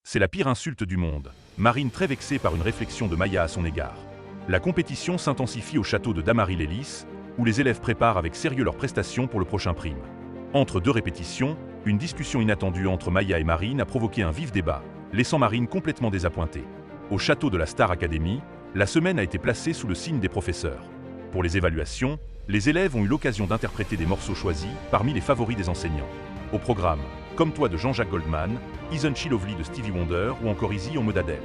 C'est la pire insulte du monde. Marine très vexée par une réflexion de Maya à son égard. La compétition s'intensifie au château de Damary-lès-Lys, où les élèves préparent avec sérieux leurs prestations pour le prochain prime. Entre deux répétitions, une discussion inattendue entre Maya et Marine a provoqué un vif débat, laissant Marine complètement désappointée. Au château de la Star Academy, la semaine a été placée sous le signe des professeurs. Pour les évaluations, les élèves ont eu l'occasion d'interpréter des morceaux choisis parmi les favoris des enseignants. Au programme, Comme toi de Jean-Jacques Goldman, Isn't She Lovely de Stevie Wonder ou encore Easy en mode Adele.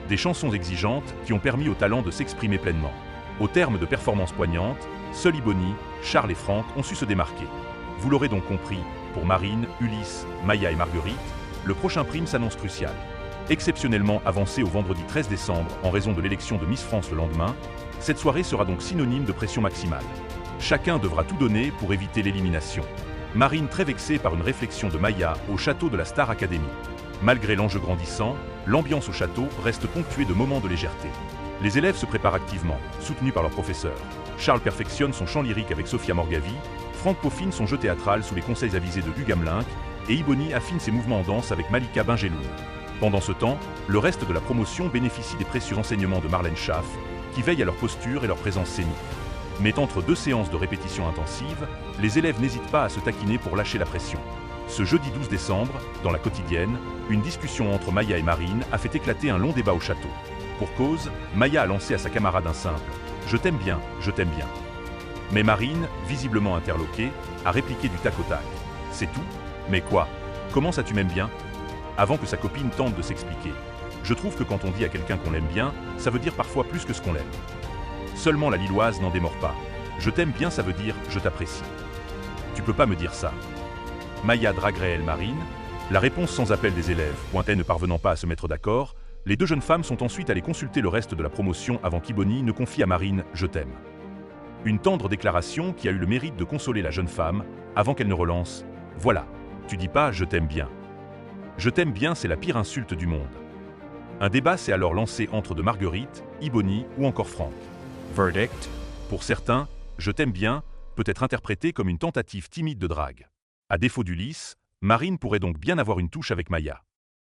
Des chansons exigeantes qui ont permis au talent de s'exprimer pleinement. Au terme de performances poignantes, seuls Ibony, Charles et Franck ont su se démarquer. Vous l'aurez donc compris, pour Marine, Ulysse, Maya et Marguerite, le prochain prime s'annonce crucial. Exceptionnellement avancé au vendredi 13 décembre en raison de l'élection de Miss France le lendemain, cette soirée sera donc synonyme de pression maximale. Chacun devra tout donner pour éviter l'élimination. Marine très vexée par une réflexion de Maya au château de la Star Academy. Malgré l'enjeu grandissant, l'ambiance au château reste ponctuée de moments de légèreté. Les élèves se préparent activement, soutenus par leurs professeurs. Charles perfectionne son chant lyrique avec Sophia Morgavi, Franck peaufine son jeu théâtral sous les conseils avisés de Hugues Hamelin, et Ibony affine ses mouvements en danse avec Malika Benjeloun. Pendant ce temps, le reste de la promotion bénéficie des précieux enseignements de Marlène Schaff, qui veille à leur posture et leur présence scénique. Mais entre deux séances de répétition intensive, les élèves n'hésitent pas à se taquiner pour lâcher la pression. Ce jeudi 12 décembre, dans la quotidienne, une discussion entre Maya et Marine a fait éclater un long débat au château. Pour cause, Maya a lancé à sa camarade un simple « Je t'aime bien, je t'aime bien ». Mais Marine, visiblement interloquée, a répliqué du tac au tac. « C'est tout ? Mais quoi ? Comment ça tu m'aimes bien ?» Avant que sa copine tente de s'expliquer. Je trouve que quand on dit à quelqu'un qu'on l'aime bien, ça veut dire parfois plus que ce qu'on l'aime. Seulement la Lilloise n'en démord pas. Je t'aime bien, ça veut dire je t'apprécie. Tu peux pas me dire ça. Maya draguerait elle Marine. La réponse sans appel des élèves, pointait ne parvenant pas à se mettre d'accord, les deux jeunes femmes sont ensuite allées consulter le reste de la promotion avant qu'Ibony ne confie à Marine « Je t'aime ». Une tendre déclaration qui a eu le mérite de consoler la jeune femme, avant qu'elle ne relance « Voilà, tu dis pas « je t'aime bien ». Je t'aime bien, c'est la pire insulte du monde. Un débat s'est alors lancé entre de Marguerite, Ibony ou encore Franck. Verdict. Pour certains, je t'aime bien peut être interprété comme une tentative timide de drague. À défaut d'Ulysse, Marine pourrait donc bien avoir une touche avec Maya.